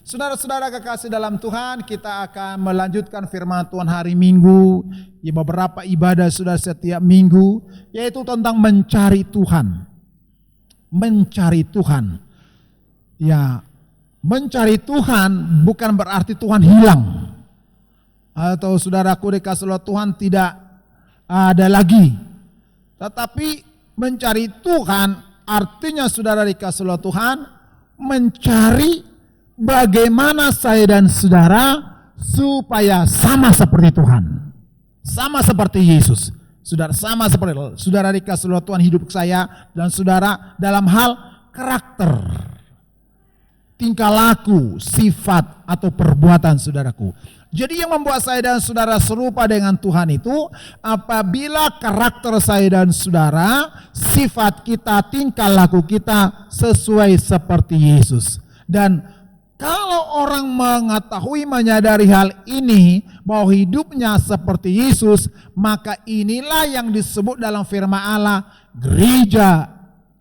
Saudara-saudara kekasih dalam Tuhan, kita akan melanjutkan firman Tuhan hari Minggu, di beberapa ibadah sudah setiap minggu, yaitu tentang mencari Tuhan. Mencari Tuhan. Ya, mencari Tuhan bukan berarti Tuhan hilang. Atau saudaraku dikasih oleh Tuhan tidak ada lagi. Tetapi mencari Tuhan artinya saudara dikasih oleh Tuhan mencari bagaimana saya dan saudara supaya sama seperti Tuhan. Sama seperti Yesus. Saudara sama seperti saudara dikasih oleh Tuhan hidup saya dan saudara dalam hal karakter, tingkah laku, sifat atau perbuatan saudaraku. Jadi yang membuat saya dan saudara serupa dengan Tuhan itu apabila karakter saya dan saudara, sifat kita, tingkah laku kita sesuai seperti Yesus. Dan kalau orang mengetahui menyadari hal ini bahwa hidupnya seperti Yesus, maka inilah yang disebut dalam firman Allah gereja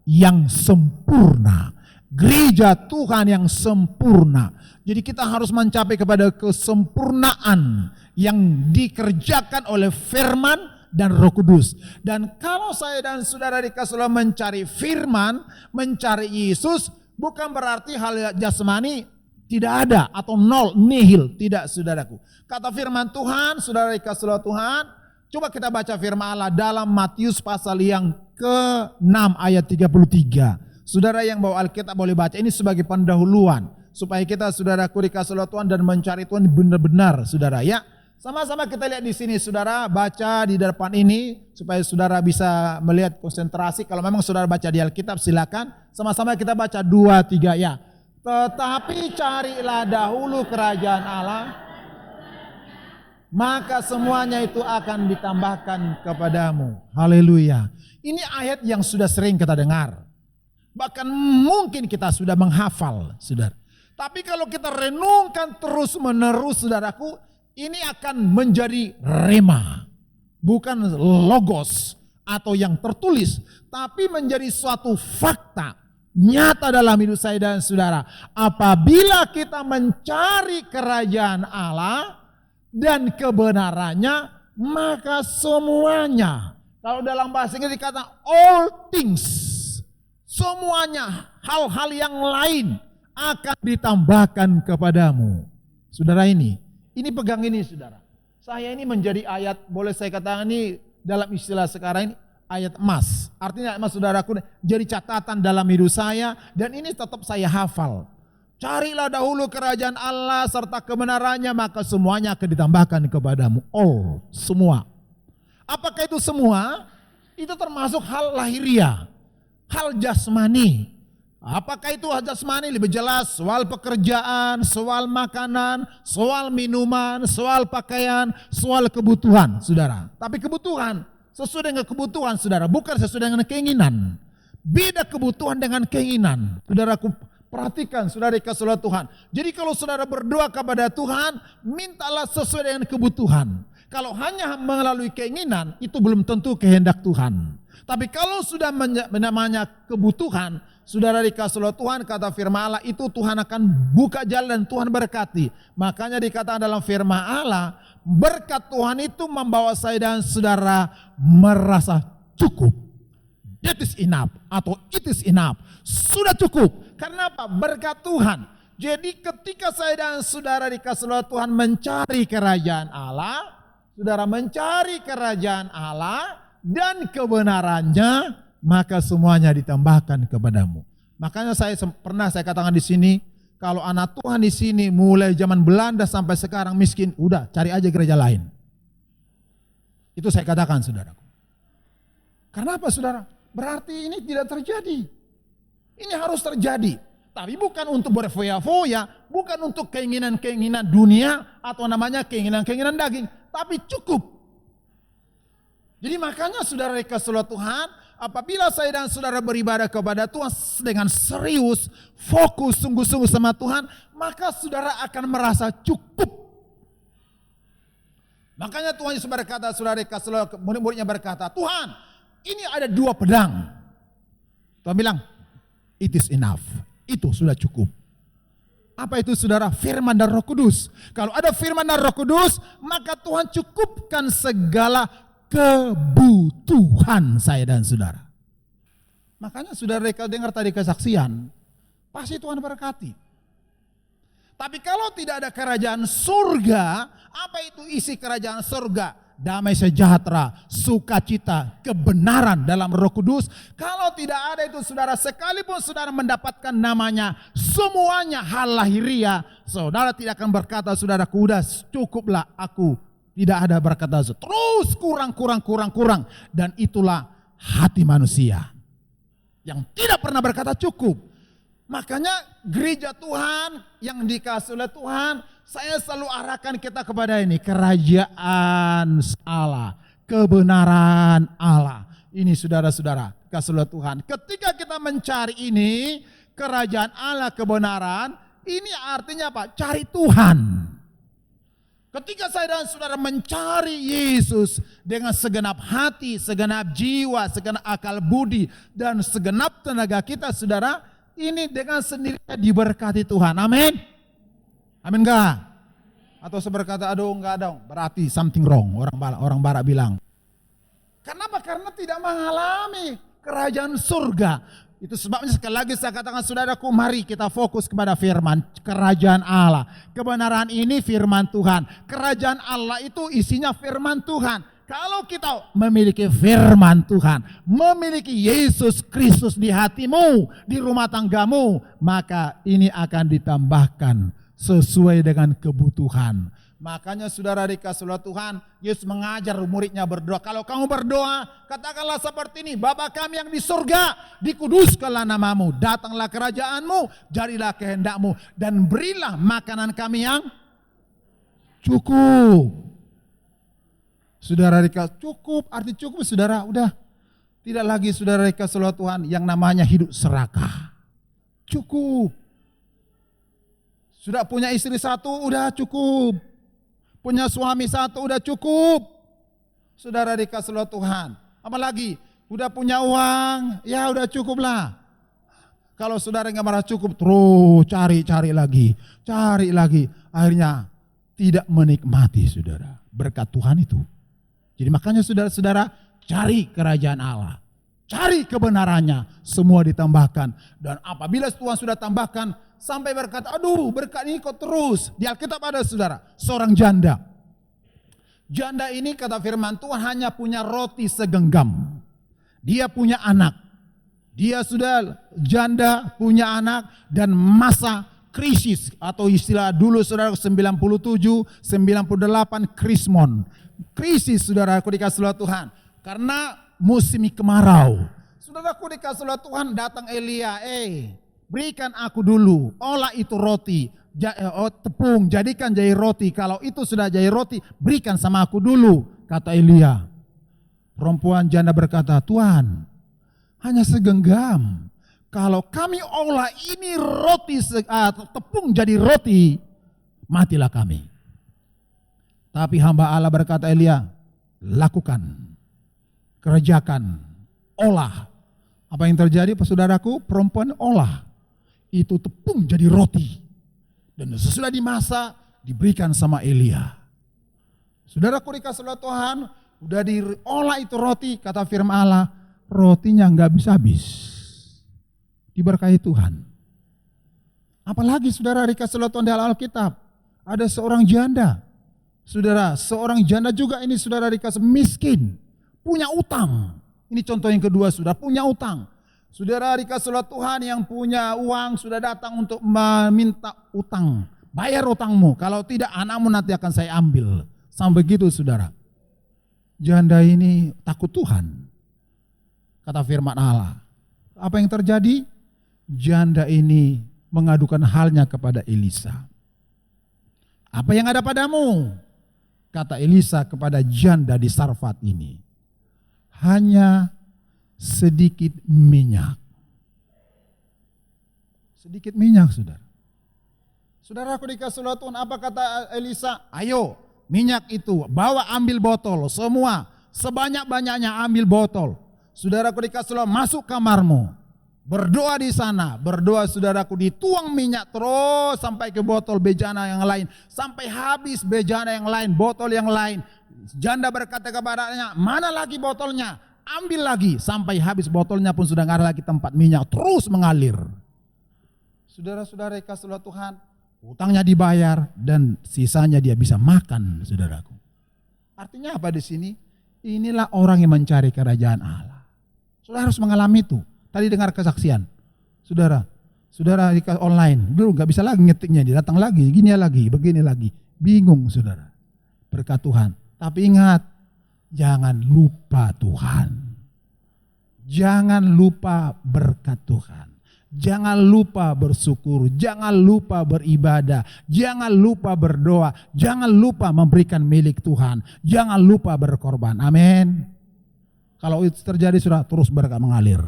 yang sempurna. Gereja Tuhan yang sempurna. Jadi kita harus mencapai kepada kesempurnaan yang dikerjakan oleh firman dan Roh Kudus. Dan kalau saya dan saudara dikasih Allah mencari firman, mencari Yesus, bukan berarti hal jasmani tidak ada atau nol, nihil, tidak saudaraku. Kata firman Tuhan, saudara dikasih Allah Tuhan, coba kita baca firman Allah dalam Matius pasal yang ke-6 ayat 33. Saudara yang bawa Alkitab boleh baca ini sebagai pendahuluan supaya kita saudaraku dikasih oleh Tuhan dan mencari Tuhan benar-benar saudara ya. Sama-sama kita lihat di sini saudara, baca di depan ini supaya saudara bisa melihat konsentrasi. Kalau memang saudara baca di Alkitab silakan. Sama-sama kita baca 2, 3 ya. Tetapi carilah dahulu kerajaan Allah, maka semuanya itu akan ditambahkan kepadamu. Haleluya. Ini ayat yang sudah sering kita dengar. Bahkan mungkin kita sudah menghafal saudara. Tapi kalau kita renungkan terus menerus saudaraku, ini akan menjadi rema. Bukan logos atau yang tertulis, tapi menjadi suatu fakta nyata dalam hidup saya dan saudara. Apabila kita mencari kerajaan Allah dan kebenarannya, maka semuanya, kalau dalam bahasa Inggris dikatakan all things, semuanya hal-hal yang lain akan ditambahkan kepadamu. Saudara ini pegang ini saudara. Saya ini menjadi ayat, boleh saya katakan ini dalam istilah sekarang ini ayat emas. Artinya emas saudaraku jadi catatan dalam hidup saya dan ini tetap saya hafal. Carilah dahulu kerajaan Allah serta kebenarannya maka semuanya akan ditambahkan kepadamu. All, semua. Apakah itu semua? Itu termasuk hal lahiriah, hal jasmani. Apakah itu hal jasmani? Lebih jelas soal pekerjaan, soal makanan, soal minuman, soal pakaian, soal kebutuhan saudara. Tapi kebutuhan sesuai dengan kebutuhan saudara, bukan sesuai dengan keinginan. Beda kebutuhan dengan keinginan. Saudaraku perhatikan saudara dikasih oleh Tuhan. Jadi kalau saudara berdoa kepada Tuhan, mintalah sesuai dengan kebutuhan. Kalau hanya melalui keinginan, itu belum tentu kehendak Tuhan. Tapi kalau sudah namanya kebutuhan, saudara dikasih oleh Tuhan, kata firman Allah, itu Tuhan akan buka jalan dan Tuhan berkati. Makanya dikatakan dalam firman Allah, berkat Tuhan itu membawa saya dan saudara merasa cukup. That is enough atau it is enough. Sudah cukup. Karena apa? Berkat Tuhan. Jadi ketika saya dan saudara dikasih oleh Tuhan mencari kerajaan Allah, saudara mencari kerajaan Allah dan kebenarannya, maka semuanya ditambahkan kepadamu. Makanya saya katakan di sini, kalau anak Tuhan di sini mulai zaman Belanda sampai sekarang miskin, udah cari aja gereja lain. Itu saya katakan saudaraku. Karena apa saudara? Berarti ini tidak terjadi. Ini harus terjadi. Tapi bukan untuk berfoya-foya, bukan untuk keinginan-keinginan dunia atau namanya keinginan-keinginan daging, tapi cukup. Jadi makanya saudara dikasih oleh Tuhan, apabila saya dan saudara beribadah kepada Tuhan dengan serius, fokus, sungguh-sungguh sama Tuhan, maka saudara akan merasa cukup. Makanya Tuhan Yesus berkata, saudara dikasih oleh murid-muridnya berkata, Tuhan, ini ada 2 pedang. Tuhan bilang, it is enough. Itu sudah cukup. Apa itu saudara? Firman dan Roh Kudus. Kalau ada firman dan Roh Kudus, maka Tuhan cukupkan segala kebutuhan saya dan saudara. Makanya saudara kalau dengar tadi kesaksian, pasti Tuhan berkati. Tapi kalau tidak ada kerajaan surga, apa itu isi kerajaan surga? Damai sejahtera, sukacita, kebenaran dalam Roh Kudus. Kalau tidak ada itu saudara, sekalipun saudara mendapatkan namanya, semuanya hal lahiriah, saudara tidak akan berkata, saudaraku udah cukuplah aku. Tidak ada berkata, terus kurang. Dan itulah hati manusia yang tidak pernah berkata cukup. Makanya gereja Tuhan yang dikasih oleh Tuhan, saya selalu arahkan kita kepada ini, kerajaan Allah, kebenaran Allah. Ini saudara-saudara, kasih oleh Tuhan. Ketika kita mencari ini, kerajaan Allah, kebenaran, ini artinya apa? Cari Tuhan. Ketika saya dan saudara mencari Yesus dengan segenap hati, segenap jiwa, segenap akal budi, dan segenap tenaga kita, saudara, ini dengan sendirinya diberkati Tuhan. Amin. Amin enggak? Atau seberkata, aduh enggak dong, berarti something wrong. Orang barat bilang. Kenapa? Karena tidak mengalami kerajaan surga. Itu sebabnya sekali lagi saya katakan, saudaraku, mari kita fokus kepada firman, kerajaan Allah. Kebenaran ini firman Tuhan. Kerajaan Allah itu isinya firman Tuhan. Kalau kita memiliki firman Tuhan, memiliki Yesus Kristus di hatimu, di rumah tanggamu, maka ini akan ditambahkan sesuai dengan kebutuhan. Makanya saudara dikasih oleh Tuhan, Yesus mengajar muridnya berdoa. Kalau kamu berdoa, katakanlah seperti ini, Bapa kami yang di surga, dikuduskanlah namamu, datanglah kerajaanmu, jadilah kehendakmu, dan berilah makanan kami yang cukup. Saudara dikasih cukup, arti cukup saudara, udah. Tidak lagi saudara dikasih oleh Tuhan yang namanya hidup serakah. Cukup. Sudah punya istri satu, udah cukup. Punya suami satu, udah cukup. Saudara dikasih oleh Tuhan. Apalagi, udah punya uang, ya udah cukup lah. Kalau saudara nggak merasa cukup, terus cari lagi. Cari lagi. Akhirnya tidak menikmati saudara berkat Tuhan itu. Jadi makanya saudara-saudara cari kerajaan Allah. Cari kebenarannya, semua ditambahkan. Dan apabila Tuhan sudah tambahkan, sampai berkata, aduh berkat ini kok terus. Di Alkitab ada saudara, seorang janda. Janda ini kata firman Tuhan hanya punya roti segenggam. Dia punya anak. Dia sudah janda, punya anak, dan masa krisis atau istilah dulu saudara 97, 98 krismon. Krisis saudaraku dikasih oleh Tuhan. Karena musim kemarau. Saudaraku dikasih oleh Tuhan, datang Elia, berikan aku dulu, olah itu roti, tepung, jadikan jadi roti. Kalau itu sudah jadi roti, berikan sama aku dulu, kata Elia. Perempuan janda berkata, Tuhan, hanya segenggam. Kalau kami olah ini roti, tepung jadi roti, matilah kami. Tapi hamba Allah berkata Elia, lakukan, kerjakan, olah. Apa yang terjadi saudaraku? Perempuan olah. Itu tepung jadi roti. Dan sesudah dimasak, diberikan sama Elia. Saudaraku dikasih oleh Tuhan, udah diolah itu roti, kata firman Allah, rotinya nggak bisa habis. Diberkahi Tuhan. Apalagi saudara dikasih oleh Tuhan dalam Alkitab, ada seorang janda. Saudara, seorang janda juga ini saudara dikasih miskin, punya utang. Ini contoh yang kedua, sudah punya utang. Saudara dikasih oleh Tuhan yang punya uang sudah datang untuk meminta utang. Bayar utangmu, kalau tidak anakmu nanti akan saya ambil. Sampai begitu saudara. Janda ini takut Tuhan. Kata firman Allah. Apa yang terjadi? Janda ini mengadukan halnya kepada Elisa. Apa yang ada padamu? Kata Elisa kepada janda di Sarfat ini. Hanya sedikit minyak. Sedikit minyak saudara. Saudara aku dikasih oleh Tuhan, apa kata Elisa? Ayo minyak itu bawa ambil botol semua. Sebanyak-banyaknya ambil botol. Saudara aku dikasih oleh, masuk kamarmu. Berdoa di sana, berdoa saudaraku, dituang minyak terus sampai ke botol bejana yang lain, sampai habis bejana yang lain, botol yang lain. Janda berkata kepadanya, mana lagi botolnya? Ambil lagi, sampai habis botolnya pun sudah nggak ada lagi tempat minyak, terus mengalir. Saudara-saudara kasih Tuhan, hutangnya dibayar dan sisanya dia bisa makan, saudaraku. Artinya apa di sini? Inilah orang yang mencari kerajaan Allah. Saudara harus mengalami itu. Tadi dengar kesaksian, saudara di online, dulu nggak bisa lagi ngetiknya, dia datang lagi, begini lagi, bingung saudara. Berkat Tuhan, tapi ingat, jangan lupa Tuhan, jangan lupa berkat Tuhan, jangan lupa bersyukur, jangan lupa beribadah, jangan lupa berdoa, jangan lupa memberikan milik Tuhan, jangan lupa berkorban. Amin. Kalau itu terjadi, saudara, terus berkat mengalir.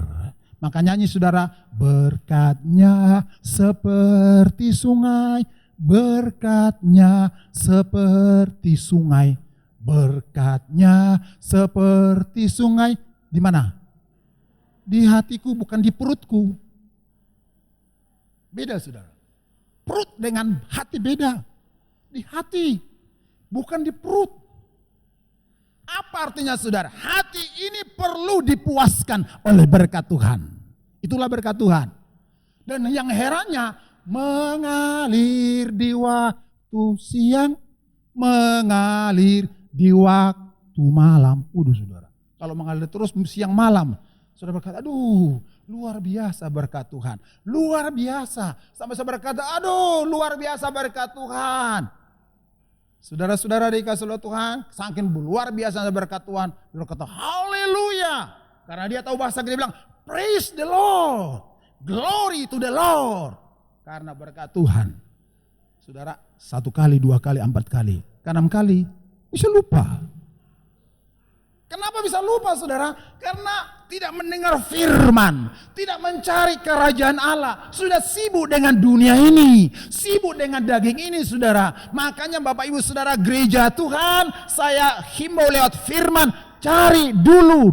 Maka nyanyi saudara, berkatnya seperti sungai, berkatnya seperti sungai, berkatnya seperti sungai. Di mana? Di hatiku, bukan di perutku. Beda saudara. Perut dengan hati beda. Di hati, bukan di perut. Apa artinya saudara? Hati ini perlu dipuaskan oleh berkat Tuhan. Itulah berkat Tuhan. Dan yang herannya, mengalir di waktu siang, mengalir di waktu malam. Udah saudara, kalau mengalir terus siang malam, saudara berkata, aduh luar biasa berkat Tuhan. Luar biasa. Sampai saya berkata, aduh luar biasa berkat Tuhan. Saudara-saudara dikasih oleh Tuhan, saking luar biasa berkat Tuhan, dia berkata haleluya. Karena dia tahu bahasa, dia bilang praise the Lord, glory to the Lord. Karena berkat Tuhan. Saudara, 1 kali, 2 kali, 4 kali, ke 6 kali, bisa lupa. Kenapa bisa lupa saudara? Karena tidak mendengar firman, tidak mencari kerajaan Allah, sudah sibuk dengan dunia ini, sibuk dengan daging ini saudara. Makanya Bapak Ibu Saudara gereja Tuhan, saya himbau lewat firman, cari dulu,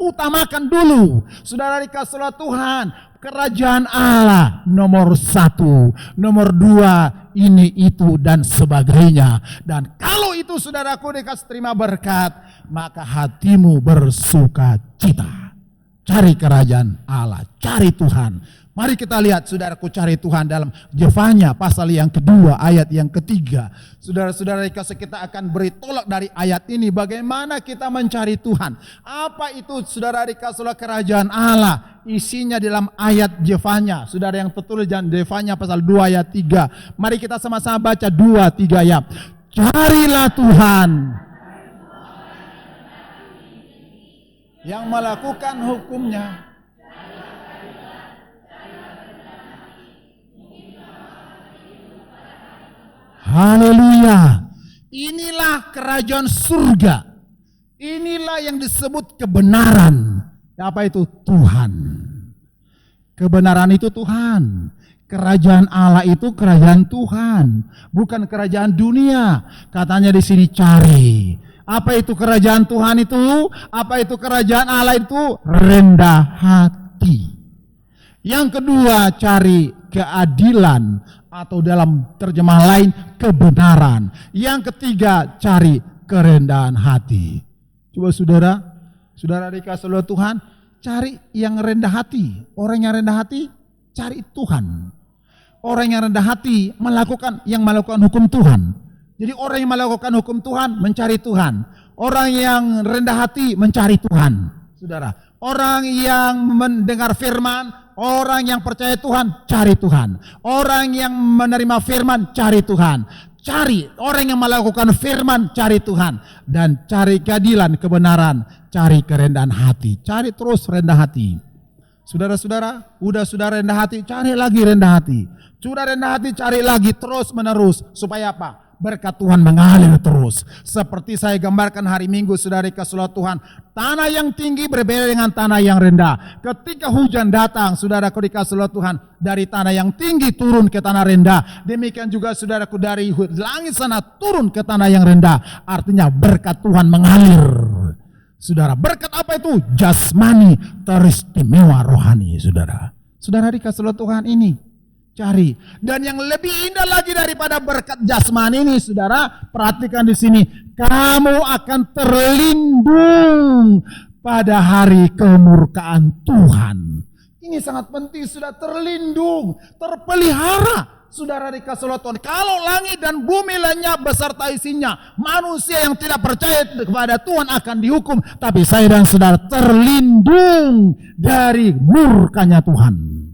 utamakan dulu. Saudara dikasih oleh Tuhan, kerajaan Allah nomor 1, nomor 2, ini itu dan sebagainya. Dan kalau itu saudaraku dikasih terima berkat, maka hatimu bersuka cita. Cari kerajaan Allah, cari Tuhan. Mari kita lihat saudaraku, cari Tuhan dalam Yefanya pasal yang kedua ayat yang ketiga. Saudara-saudara dikasih, kita akan beri tolak dari ayat ini. Bagaimana kita mencari Tuhan? Apa itu saudara dikasih kerajaan Allah? Isinya dalam ayat Yefanya. Saudara yang tertulis dan Yefanya pasal 2 ayat 3. Mari kita sama-sama baca 2-3 ayat. Carilah Tuhan yang melakukan hukumnya. Haleluya. Inilah kerajaan surga. Inilah yang disebut kebenaran. Apa itu? Tuhan. Kebenaran itu Tuhan. Kerajaan Allah itu kerajaan Tuhan, bukan kerajaan dunia. Katanya di sini cari. Apa itu kerajaan Tuhan itu? Apa itu kerajaan Allah itu? Rendah hati. Yang kedua, cari keadilan, atau dalam terjemah lain kebenaran. Yang ketiga, cari kerendahan hati. Coba saudara dikasih oleh Tuhan, cari yang rendah hati. Orang yang rendah hati cari Tuhan. Orang yang rendah hati melakukan hukum Tuhan. Jadi orang yang melakukan hukum Tuhan mencari Tuhan. Orang yang rendah hati mencari Tuhan. Saudara, orang yang mendengar firman, orang yang percaya Tuhan, cari Tuhan. Orang yang menerima firman, cari Tuhan. Cari orang yang melakukan firman, cari Tuhan. Dan cari keadilan, kebenaran, cari kerendahan hati. Cari terus rendah hati. Saudara-saudara, sudah rendah hati, cari lagi rendah hati. Sudah rendah hati, cari lagi terus menerus. Supaya apa? Berkat Tuhan mengalir terus. Seperti saya gambarkan hari Minggu, saudara dikasih Tuhan, tanah yang tinggi berbeda dengan tanah yang rendah. Ketika hujan datang, saudaraku dikasih Tuhan, dari tanah yang tinggi turun ke tanah rendah. Demikian juga saudaraku, dari langit sana turun ke tanah yang rendah. Artinya berkat Tuhan mengalir. Saudara, berkat apa itu? Jasmani teristimewa rohani, saudara. Saudara dikasih oleh Tuhan ini, cari. Dan yang lebih indah lagi daripada berkat jasmani ini, saudara, perhatikan di sini. Kamu akan terlindung pada hari kemurkaan Tuhan. Ini sangat penting, sudah terlindung, terpelihara. Saudara dikasih oleh Tuhan. Kalau langit dan bumi lenyap beserta isinya, manusia yang tidak percaya kepada Tuhan akan dihukum. Tapi saya dan saudara terlindung dari murkanya Tuhan.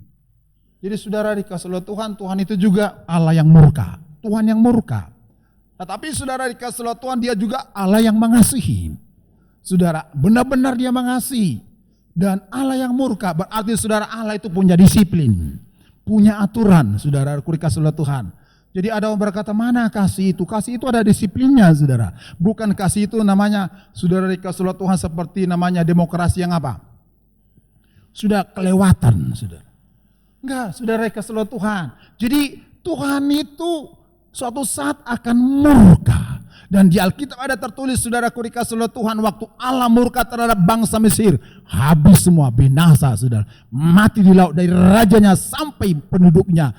Jadi saudara dikasih oleh Tuhan, Tuhan itu juga Allah yang murka. Tuhan yang murka. Tetapi saudara dikasih oleh Tuhan, dia juga Allah yang mengasihi. Saudara, benar-benar dia mengasihi. Dan Allah yang murka, berarti saudara Allah itu punya disiplin. Punya aturan, saudara dikasih oleh Tuhan. Jadi ada orang berkata, mana kasih itu? Kasih itu ada disiplinnya, saudara. Bukan kasih itu namanya, saudara dikasih oleh Tuhan seperti namanya demokrasi yang apa? Sudah kelewatan, saudara. Enggak, saudara dikasih oleh Tuhan. Jadi Tuhan itu suatu saat akan murka. Dan di Alkitab ada tertulis, saudaraku dikasih oleh Tuhan, waktu Allah murka terhadap bangsa Mesir, habis semua, binasa, saudara. Mati di laut, dari rajanya sampai penduduknya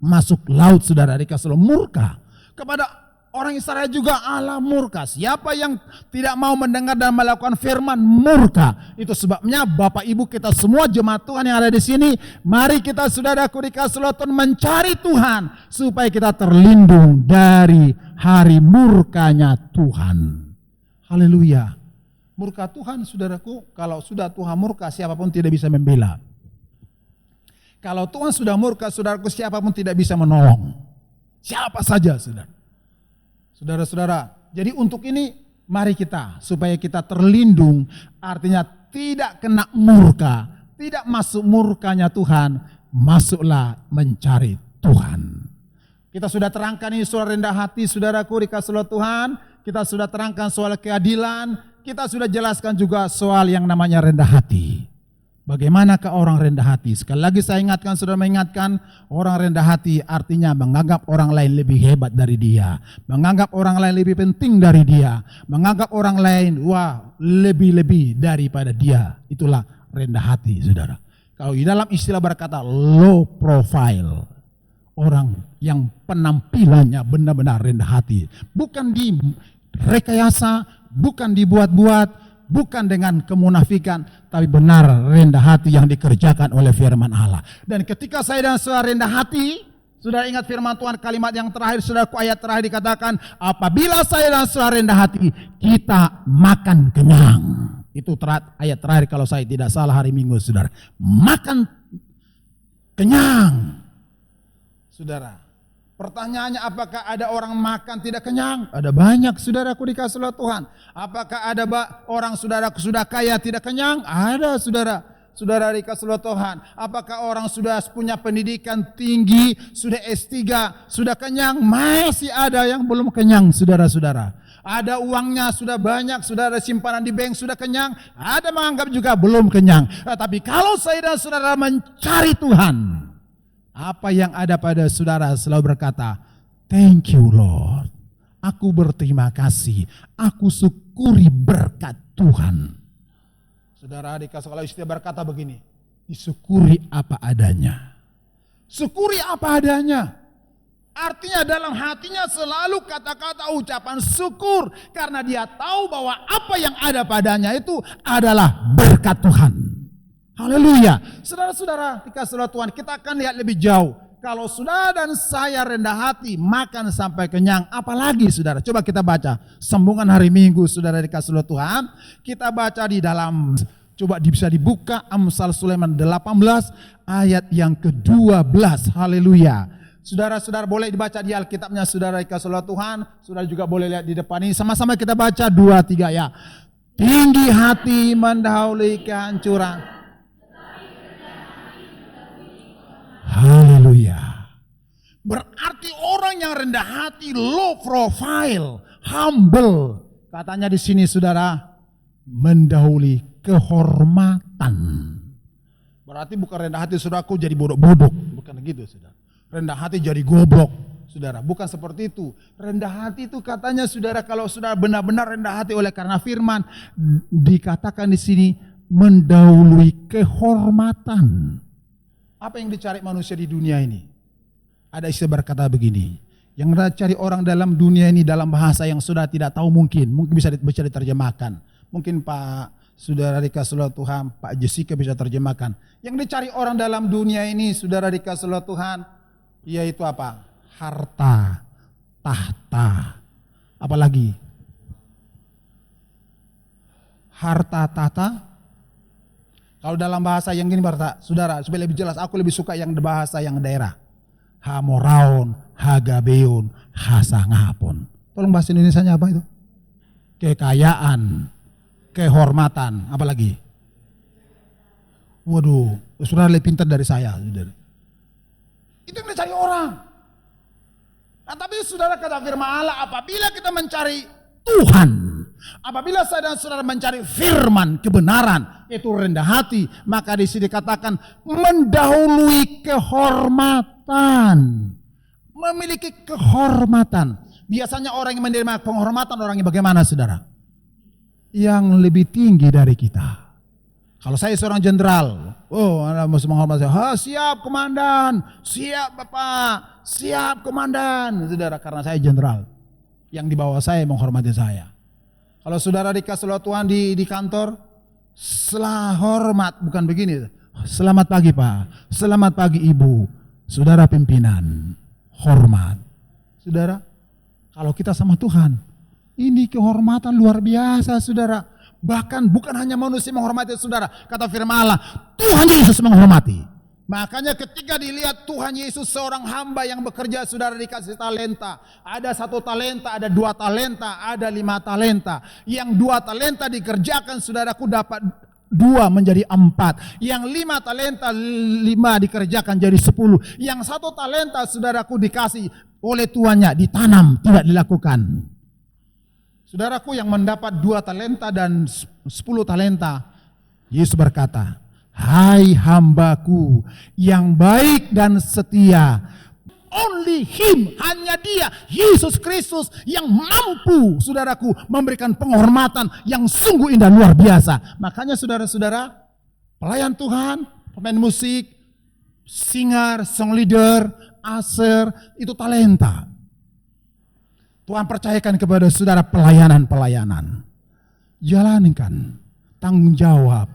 masuk laut, saudara dikasih oleh murka. Kepada orang Israel juga Allah murka. Siapa yang tidak mau mendengar dan melakukan firman, murka. Itu sebabnya Bapak Ibu kita semua jemaat Tuhan yang ada di sini, mari kita saudaraku dikasih oleh Tuhan mencari Tuhan supaya kita terlindung dari hari murkanya Tuhan. Haleluya. Murka Tuhan, saudaraku, kalau sudah Tuhan murka, siapapun tidak bisa membela. Kalau Tuhan sudah murka, saudaraku, siapapun tidak bisa menolong. Siapa saja, saudara. Saudara-saudara, jadi untuk ini mari kita supaya kita terlindung, artinya tidak kena murka, tidak masuk murkanya Tuhan, masuklah mencari Tuhan. Kita sudah terangkan ini soal rendah hati, saudaraku dikasih oleh Tuhan, kita sudah terangkan soal keadilan, kita sudah jelaskan juga soal yang namanya rendah hati. Bagaimanakah orang rendah hati? Sekali lagi saya ingatkan, saudara mengingatkan, orang rendah hati artinya menganggap orang lain lebih hebat dari dia. Menganggap orang lain lebih penting dari dia. Menganggap orang lain, wah, lebih-lebih daripada dia. Itulah rendah hati, saudara. Kalau di dalam istilah berkata low profile. Orang yang penampilannya benar-benar rendah hati. Bukan direkayasa, bukan dibuat-buat, bukan dengan kemunafikan, tapi benar rendah hati yang dikerjakan oleh firman Allah. Dan ketika saya dan saudara rendah hati, saudara ingat firman Tuhan kalimat yang terakhir, saudara, ayat terakhir dikatakan, apabila saya dan saudara rendah hati, kita makan kenyang. Itu ayat terakhir kalau saya tidak salah hari Minggu, saudara. Makan kenyang. Saudara, pertanyaannya, apakah ada orang makan tidak kenyang? Ada banyak, saudaraku dikasih oleh Tuhan. Apakah ada orang saudaraku sudah kaya tidak kenyang? Ada, saudara. Saudara dikasih oleh Tuhan. Apakah orang sudah punya pendidikan tinggi, sudah S3, sudah kenyang? Masih ada yang belum kenyang, saudara-saudara. Ada uangnya sudah banyak, sudah ada simpanan di bank sudah kenyang. Ada menganggap juga belum kenyang. Tapi kalau saya dan saudara mencari Tuhan, apa yang ada pada saudara selalu berkata, thank you Lord. Aku berterima kasih. Aku syukuri berkat Tuhan. Saudara dikasih, kalau istilah berkata begini, disyukuri apa adanya. Syukuri apa adanya. Artinya dalam hatinya selalu kata-kata ucapan syukur. Karena dia tahu bahwa apa yang ada padanya itu adalah berkat Tuhan. Haleluya. Saudara-saudara dikasih oleh Tuhan, kita akan lihat lebih jauh. Kalau saudara dan saya rendah hati, makan sampai kenyang, apalagi saudara. Coba kita baca sambungan hari Minggu, saudara dikasih oleh Tuhan. Kita baca di dalam, coba bisa dibuka Amsal Sulaiman 18 ayat yang ke-12. Haleluya. Saudara-saudara boleh dibaca di Alkitabnya, saudara dikasih oleh Tuhan. Saudara juga boleh lihat di depan ini. Sama-sama kita baca 2-3 ya. Tinggi hati mendahului kehancuran. Haleluya. Berarti orang yang rendah hati, low profile, humble. Katanya di sini saudara, mendahului kehormatan. Berarti bukan rendah hati saudaraku jadi bodoh-bodoh. Bukan gitu saudara. Rendah hati jadi goblok. saudara. Bukan seperti itu. Rendah hati itu katanya saudara, kalau saudara benar-benar rendah hati oleh karena firman, dikatakan di sini mendahului kehormatan. Apa yang dicari manusia di dunia ini? Ada istilah berkata begini, yang dicari orang dalam dunia ini dalam bahasa yang sudah tidak tahu mungkin bisa diterjemahkan. Mungkin Pak Saudara dikasih oleh Tuhan, Pak Jessica bisa terjemahkan. Yang dicari orang dalam dunia ini, saudara dikasih oleh Tuhan, yaitu apa? Harta, tahta, apalagi? Harta, tahta. Kalau dalam bahasa yang gini berkata, saudara, supaya lebih jelas, aku lebih suka yang bahasa yang daerah. Hamoraon, hagabeon, hasangapon. Tolong bahasa Indonesianya apa itu? Kekayaan, kehormatan, apalagi? Waduh, saudara lebih pintar dari saya. Saudara. Itu yang dicari orang. Nah, tapi saudara kata firman Allah, apabila kita mencari Tuhan, apabila saudara mencari firman kebenaran, itu rendah hati, maka di sini dikatakan mendahului kehormatan, memiliki kehormatan. Biasanya orang yang menerima penghormatan, orang yang bagaimana saudara? Yang lebih tinggi dari kita. Kalau saya seorang jenderal, oh Anda mesti menghormati saya. Siap komandan, siap bapak, siap komandan. Saudara, karena saya jenderal, yang di bawah saya menghormati saya. Kalau saudara dikasih oleh Tuhan di kantor, setelah hormat, bukan begini. Selamat pagi Pak, selamat pagi Ibu, saudara pimpinan, hormat. Saudara, kalau kita sama Tuhan, ini kehormatan luar biasa saudara. Bahkan bukan hanya manusia menghormati saudara. Kata firman Allah, Tuhan Yesus menghormati. Makanya ketika dilihat Tuhan Yesus seorang hamba yang bekerja, saudara dikasih talenta. Ada 1 talenta, ada 2 talenta, ada 5 talenta. Yang 2 talenta dikerjakan saudaraku dapat 2 menjadi 4. Yang 5 talenta 5 dikerjakan jadi 10. Yang 1 talenta saudaraku dikasih oleh tuannya, ditanam, tidak dilakukan. Saudaraku yang mendapat 2 talenta dan 10 talenta, Yesus berkata, hai hambaku yang baik dan setia, only him, hanya dia, Yesus Kristus yang mampu saudaraku memberikan penghormatan yang sungguh indah luar biasa. Makanya saudara-saudara, pelayan Tuhan, pemain musik, singer, song leader, usher, itu talenta. Tuhan percayakan kepada saudara pelayanan-pelayanan. Jalankan tanggung jawab.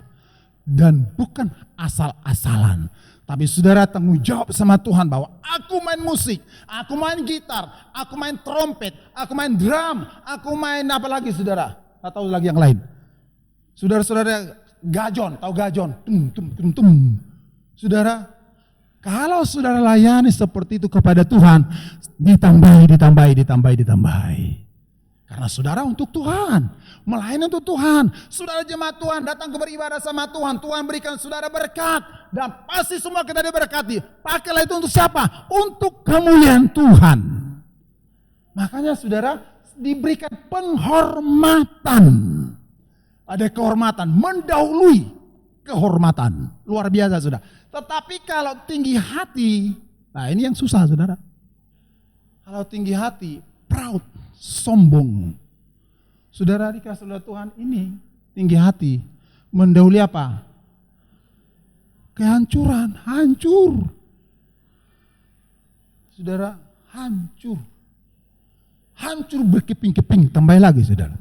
Dan bukan asal-asalan. Tapi saudara tanggung jawab sama Tuhan bahwa aku main musik, aku main gitar, aku main trompet, aku main drum, aku main apa lagi saudara? Atau lagi yang lain. Saudara-saudara gajon, tahu gajon? Tum, tum, tum, tum. Saudara, kalau saudara layani seperti itu kepada Tuhan, ditambahi. Karena saudara untuk Tuhan, melayani untuk Tuhan. Saudara jemaat Tuhan datang ke beribadah sama Tuhan. Tuhan berikan saudara berkat. Dan pasti semua kita diberkati. Pakailah itu untuk siapa? Untuk kemuliaan Tuhan. Makanya saudara diberikan penghormatan. Ada kehormatan, mendahului kehormatan. Luar biasa saudara. Tetapi kalau tinggi hati, nah ini yang susah saudara. Kalau tinggi hati, proud, sombong. Saudara dikasih oleh Tuhan ini, tinggi hati, mendahului apa? Kehancuran, hancur. Saudara, hancur. Hancur berkeping-keping, tambah lagi saudara.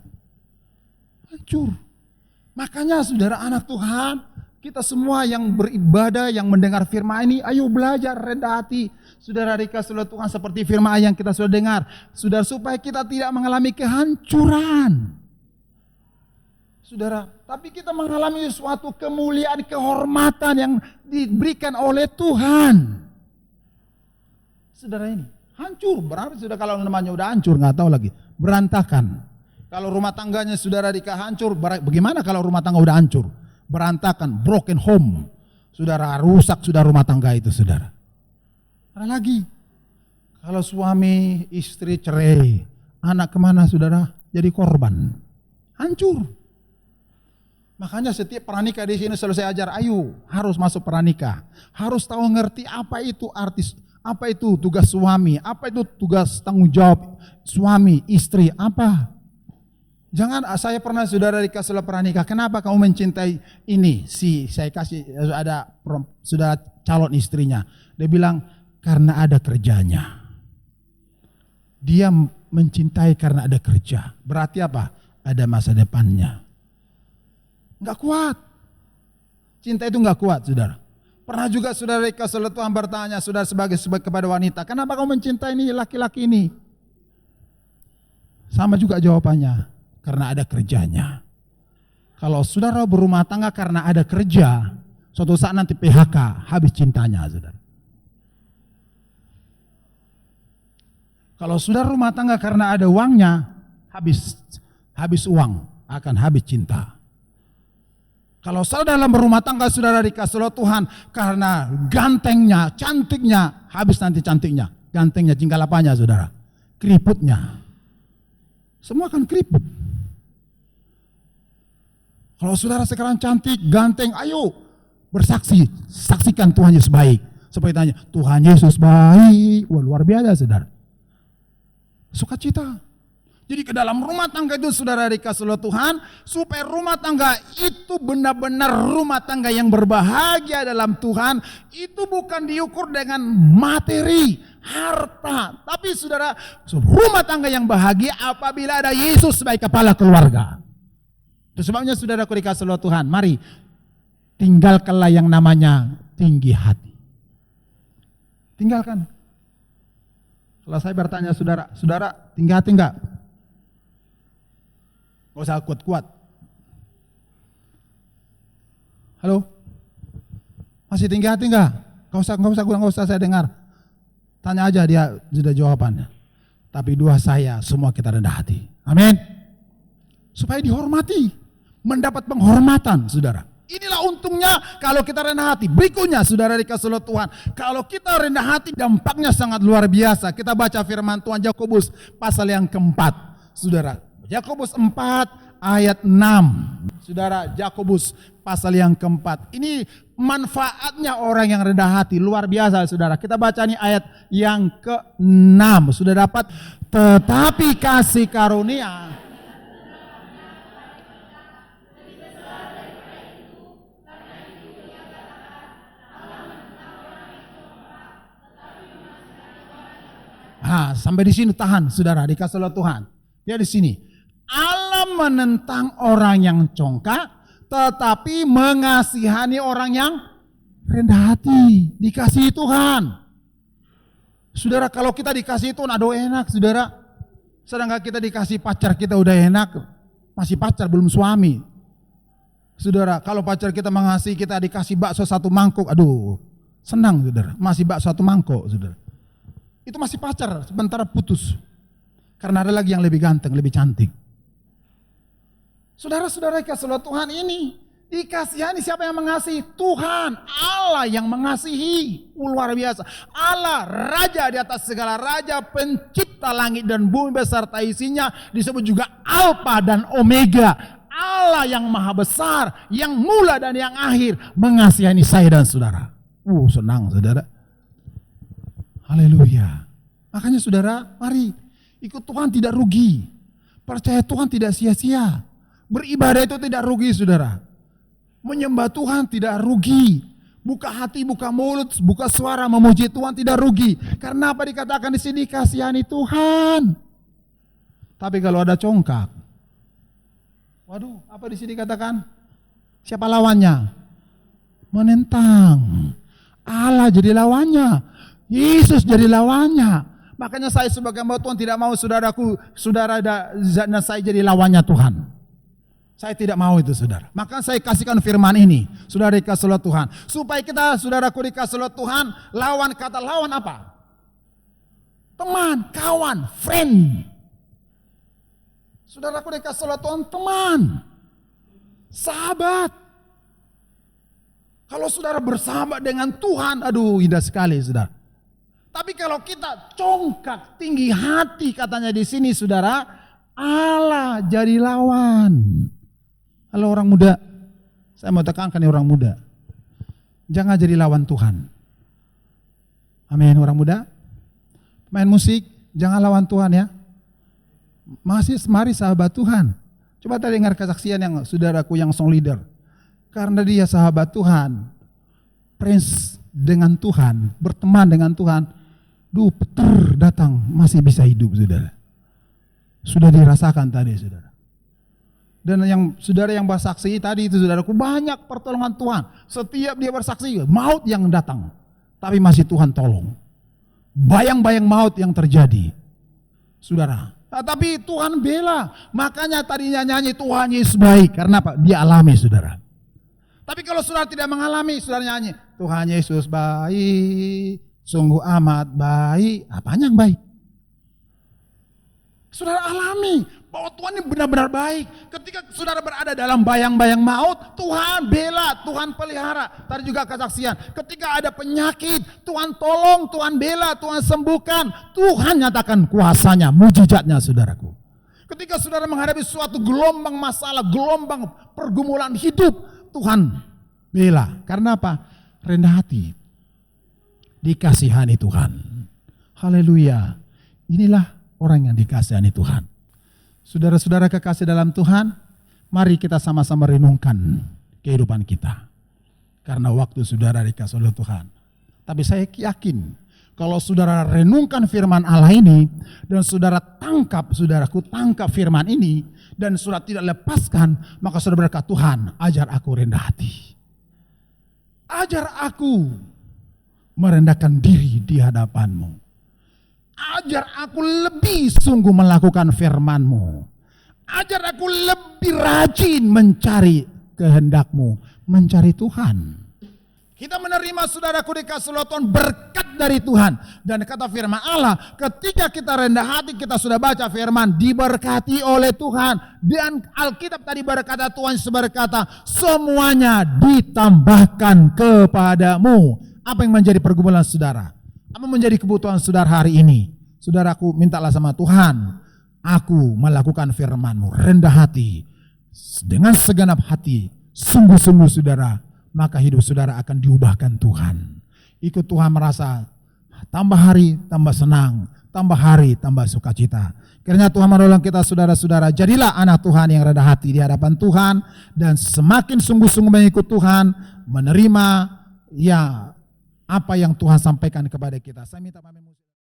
Hancur. Makanya saudara anak Tuhan, kita semua yang beribadah, yang mendengar firman ini, ayo belajar rendah hati. Saudara dikasih oleh Tuhan seperti firman yang kita sudah dengar. Saudara, supaya kita tidak mengalami kehancuran. Saudara, tapi kita mengalami suatu kemuliaan, kehormatan yang diberikan oleh Tuhan. Saudara ini, hancur. Berarti sudah kalau namanya udah hancur, nggak tahu lagi. Berantakan. Kalau rumah tangganya saudara hancur, bagaimana kalau rumah tangga udah hancur? Berantakan, broken home. Saudara, rusak sudah rumah tangga itu saudara. Ada lagi. Kalau suami istri cerai, anak kemana saudara? Jadi korban. Hancur. Makanya setiap pranikah di sini selalu saya ajar, ayo harus masuk pranikah. Harus tahu ngerti apa itu Apa itu tugas suami? Apa itu tugas tanggung jawab suami, istri? Apa? Jangan, saya pernah saudara dikasih pranikah, kenapa kamu mencintai ini? Saya kasih sudah calon istrinya. Dia bilang, karena ada kerjanya. Dia mencintai karena ada kerja. Berarti apa? Ada masa depannya. Enggak kuat. Cinta itu enggak kuat, saudara. Pernah juga saudara dikasih Tuhan bertanya, saudara sebagai kepada wanita, kenapa kamu mencintai ini laki-laki ini? Sama juga jawabannya, karena ada kerjanya. Kalau saudara berumah tangga karena ada kerja, suatu saat nanti PHK, habis cintanya, saudara. Kalau saudara rumah tangga karena ada uangnya, habis uang, akan habis cinta. Kalau saudara dalam berumah tangga saudara dikasih oleh Tuhan karena gantengnya, cantiknya, habis nanti cantiknya, gantengnya tinggal apanya saudara? Keriputnya. Semua akan keriput. Kalau saudara sekarang cantik, ganteng, ayo bersaksi, saksikan Tuhan Yesus baik. Seperti tanya, Tuhan Yesus baik. Wah, luar biasa saudara. Sukacita. Jadi ke dalam rumah tangga itu saudara dikasih oleh Tuhan, supaya rumah tangga itu benar-benar rumah tangga yang berbahagia dalam Tuhan. Itu bukan diukur dengan materi, harta. Tapi saudara, rumah tangga yang bahagia apabila ada Yesus sebagai kepala keluarga. Itu sebabnya saudara dikasih oleh Tuhan, mari tinggalkanlah yang namanya tinggi hati. Tinggalkan. Kalau saya bertanya saudara tinggi hati enggak? Gak usah kuat-kuat. Halo? Masih tinggi hati enggak? Gak usah saya dengar. Tanya aja, dia sudah jawabannya. Tapi dua saya, semua kita rendah hati. Amin. Supaya dihormati. Mendapat penghormatan, saudara. Inilah untungnya kalau kita rendah hati. Berikutnya, saudara dikasih oleh Tuhan. Kalau kita rendah hati, dampaknya sangat luar biasa. Kita baca firman Tuhan Yakobus pasal yang keempat. Saudara. Yakobus 4 ayat 6. Saudara, Yakobus pasal yang keempat. Ini manfaatnya orang yang rendah hati. Luar biasa saudara. Kita baca nih ayat yang ke-6. Sudah dapat. Tetapi kasih karunia. Sampai di sini tahan saudara. Dikasih oleh Tuhan. Ya di sini. Allah menentang orang yang congkak, tetapi mengasihani orang yang rendah hati. Dikasihi Tuhan. Saudara, kalau kita dikasih Tuhan, aduh enak saudara. Sedangkan kita dikasih pacar kita udah enak, masih pacar belum suami. Saudara, kalau pacar kita mengasihi kita dikasih bakso satu mangkuk, aduh senang saudara. Masih bakso satu mangkuk saudara. Itu masih pacar, sebentar putus. Karena ada lagi yang lebih ganteng, lebih cantik. Saudara-saudara kasih Tuhan ini dikasihani siapa yang mengasihi? Tuhan, Allah yang mengasihi. Luar biasa. Allah, Raja di atas segala raja, pencipta langit dan bumi beserta isinya, disebut juga Alfa dan Omega. Allah yang maha besar, yang mula dan yang akhir, mengasihani saya dan saudara. Senang saudara. Haleluya. Makanya saudara, mari ikut Tuhan tidak rugi. Percaya Tuhan tidak sia-sia. Beribadah itu tidak rugi saudara. Menyembah Tuhan tidak rugi. Buka hati, buka mulut, buka suara memuji Tuhan tidak rugi. Karena apa dikatakan di sini? Kasihani Tuhan. Tapi kalau ada congkak, waduh, apa di sini katakan? Siapa lawannya? Menentang. Allah jadi lawannya. Yesus jadi lawannya. Makanya saya sebagai hamba Tuhan tidak mau saudara dan saya jadi lawannya Tuhan. Saya tidak mau itu saudara. Maka saya kasihkan firman ini. Saudara dikasih oleh Tuhan. Supaya kita saudaraku dikasih oleh Tuhan. Lawan, kata lawan apa? Teman, kawan, friend. Saudaraku dikasih oleh Tuhan, teman. Sahabat. Kalau saudara bersahabat dengan Tuhan, aduh indah sekali saudara. Tapi kalau kita congkak, tinggi hati katanya di sini saudara, Allah jadi lawan. Halo orang muda, saya mau tekankan nih orang muda. Jangan jadi lawan Tuhan. Amin. Orang muda, main musik, jangan lawan Tuhan ya. Mari sahabat Tuhan. Coba tadi dengar kesaksian yang saudaraku yang song leader. Karena dia sahabat Tuhan, friends dengan Tuhan, berteman dengan Tuhan, petir datang, masih bisa hidup saudara. Sudah dirasakan tadi saudara. Dan yang saudara yang bersaksi tadi itu saudaraku, banyak pertolongan Tuhan. Setiap dia bersaksi, maut yang datang, tapi masih Tuhan tolong. Bayang-bayang maut yang terjadi, saudara. Tapi Tuhan bela, makanya tadinya nyanyi Tuhan Yesus baik, karena apa? Dia alami saudara. Tapi kalau saudara tidak mengalami, saudara nyanyi Tuhan Yesus baik, sungguh amat baik. Apanya yang baik? Saudara alami bahwa Tuhan ini benar-benar baik. Ketika saudara berada dalam bayang-bayang maut, Tuhan bela, Tuhan pelihara. Tadi juga kesaksian, ketika ada penyakit, Tuhan tolong, Tuhan bela, Tuhan sembuhkan. Tuhan nyatakan kuasanya, mujizatnya saudaraku. Ketika saudara menghadapi suatu gelombang masalah, gelombang pergumulan hidup, Tuhan bela. Karena apa? Rendah hati, dikasihani Tuhan. Haleluya. Inilah orang yang dikasihani Tuhan. Saudara-saudara kekasih dalam Tuhan, mari kita sama-sama renungkan kehidupan kita. Karena waktu saudara dikasih oleh Tuhan. Tapi saya yakin, kalau saudara renungkan firman Allah ini, dan saudara tangkap, saudaraku tangkap firman ini, dan saudara tidak lepaskan, maka saudara berkata, Tuhan ajar aku rendah hati. Ajar aku merendahkan diri di hadapan-Mu. Ajar aku lebih sungguh melakukan firman-Mu. Ajar aku lebih rajin mencari kehendak-Mu, mencari Tuhan. Kita menerima saudaraku dikasih oleh Tuhan berkat dari Tuhan. Dan kata firman Allah, ketika kita rendah hati, kita sudah baca firman, diberkati oleh Tuhan. Dan Alkitab tadi berkata, Tuhan berkata, semuanya ditambahkan kepadamu. Apa yang menjadi pergumulan saudara? Apa menjadi kebutuhan saudara hari ini? Saudaraku, mintalah sama Tuhan, aku melakukan firman-Mu, rendah hati, dengan segenap hati, sungguh-sungguh saudara, maka hidup saudara akan diubahkan Tuhan. Ikut Tuhan merasa tambah hari tambah senang, tambah hari tambah sukacita. Kiranya Tuhan menolong kita saudara-saudara, jadilah anak Tuhan yang rendah hati di hadapan Tuhan, dan semakin sungguh-sungguh mengikut Tuhan, menerima ya apa yang Tuhan sampaikan kepada kita. Saya minta pamit.